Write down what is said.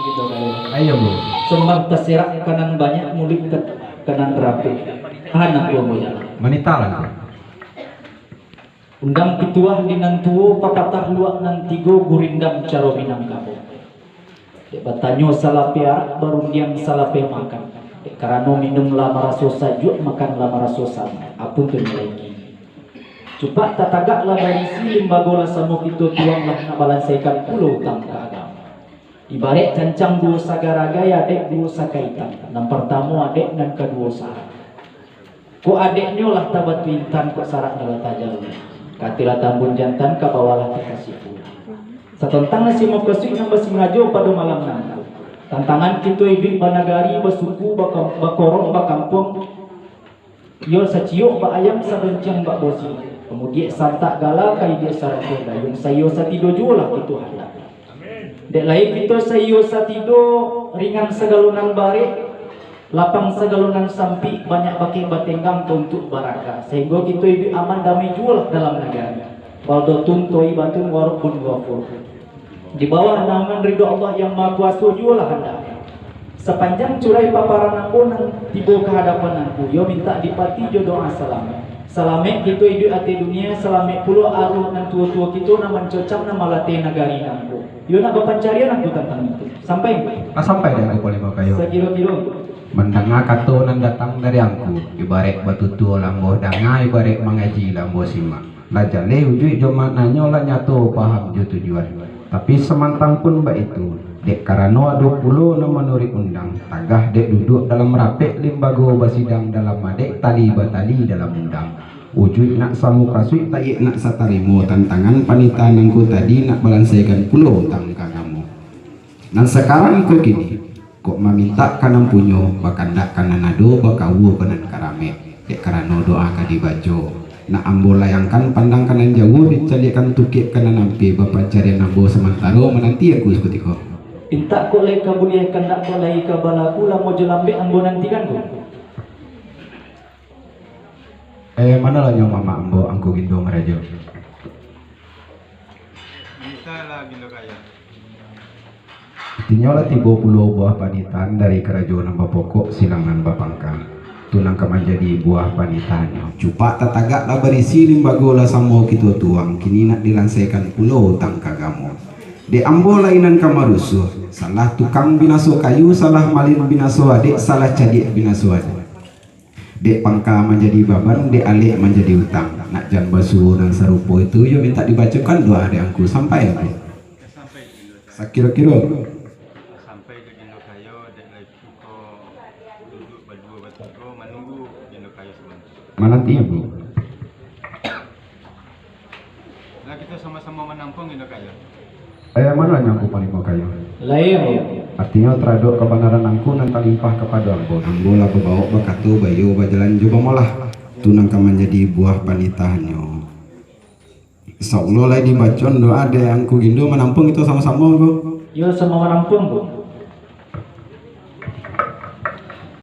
gitu kayo. Ayo bu. Sembang terserak kanan banyak mulik ke kanan rapi. Anak gua mo jalan. Manita lang. Undang pituah dinantuo papatah luak nan tigo gurindam caro minang kamu. Dek batanyo salape arak baru diam salape makan. Dek karano minum lama raso sajuk makan lama raso sama. Apun tu lagi. Cupak tatagak lah barisi limbagola samo kito tuang lah nabalansekan pulau utang ke agama. Ibarat cancang dua sagaragaya dek dua sakaitan. Nan pertama adek nan kedua sarak. Ko adeknya lah tabat pintan ko sarak nala tajal. Katila tambun jantan ka bawalah kasih pula. Satentang nasi mau kesik nang basi ngajo pada malam nanti. Tantangan kita hidup banagari basuku bakorong bakampung. Yo saciok ba ayam sabencang ba bosi. Kemudian santak gala kai dia sarang dayung sayo satido julah gitu hadap. Dek lain kita sayo satido ringan segalunan bare. Lapang segalunan sampi banyak pakai batenggang untuk baraka sehingga kita hidup aman damai jual dalam negara. Waldo tuntoi batun warbun wafur. Di bawah naungan ridho Allah yang Maha Kuasa jualah anda. Sepanjang curai paparan aku nang tiba ke hadapan aku, yo minta dipati jo doa selamat. Selamat kita hidup ati dunia, selamat puluh aruh nan tua-tua kita na mencocam na malate nagari nangku. Yo nak papancarian aku tentang itu. Sampai? Sampai dah aku lima kayo. Sekilo-kilo. Mendengar kato nan datang dari aku, ibarat batu tua lambo danga ibarat mengaji lambo simak. Lajale ujui jo maknanya lah nyato paham jo tujuan. Tapi semantang pun mbak itu, dek karano 20 na menurut undang, tagah dek duduk dalam rapek limbago basidang dalam madek tali batali dalam undang. Ujui nak samu kasui tayi nak satarimo tantangan panita nangku tadi nak balansekan pulau utang kagamu. Dan sekarang kau gini, kok meminta kanan punyo bakandak kanan nado bakawu kanan karame dek karano doa kadibajo. Nak ambo layangkan pandang kanan jauh dicalikan tukik kanan ampe bapak cari nambo sementara menanti aku seperti kau. Pinta kok lay kabuliah kandak kok lay kabalaku lah mau jelambe ambo nantikan kok. Mana lah yang mama ambo angku gindo merajo. Bisa lah gindo kaya. Tinyola 30 buah panitan dari kerajaan Bapokok silangan Bapangkang. Tunang menjadi buah panitannya. Cupak tatagak lah berisi limbagola samo kita tuang. Kini nak dilansekan pulau utang kagamu. De ambo lainan kamarusuh. Salah tukang binaso kayu, salah malin binaso adik, salah cadik binaso adik. Dek pangka menjadi baban, dek alik menjadi utang. Nak jan basu dan sarupo itu yo minta dibacakan doa adek angku sampai aku. Sampai gindo. Sakira-kira. Sampai ke gindo kayo dek lagi suko duduk berdua bertiga menunggu gindo kayo sebentar. Mananti ibu. Nah kita sama-sama menampung gindo kayo. Mana yang aku paling mau kayu? Lain. Artinya teraduk kebenaran angku nanti limpah kepada ambo. Ambo lah bebawa bakatu bayu bajalan juga malah tunang menjadi buah panitahannya. Insyaallah lah dibacon doa ada angku gindo menampung itu sama-sama kok. Yo sama menampung kok.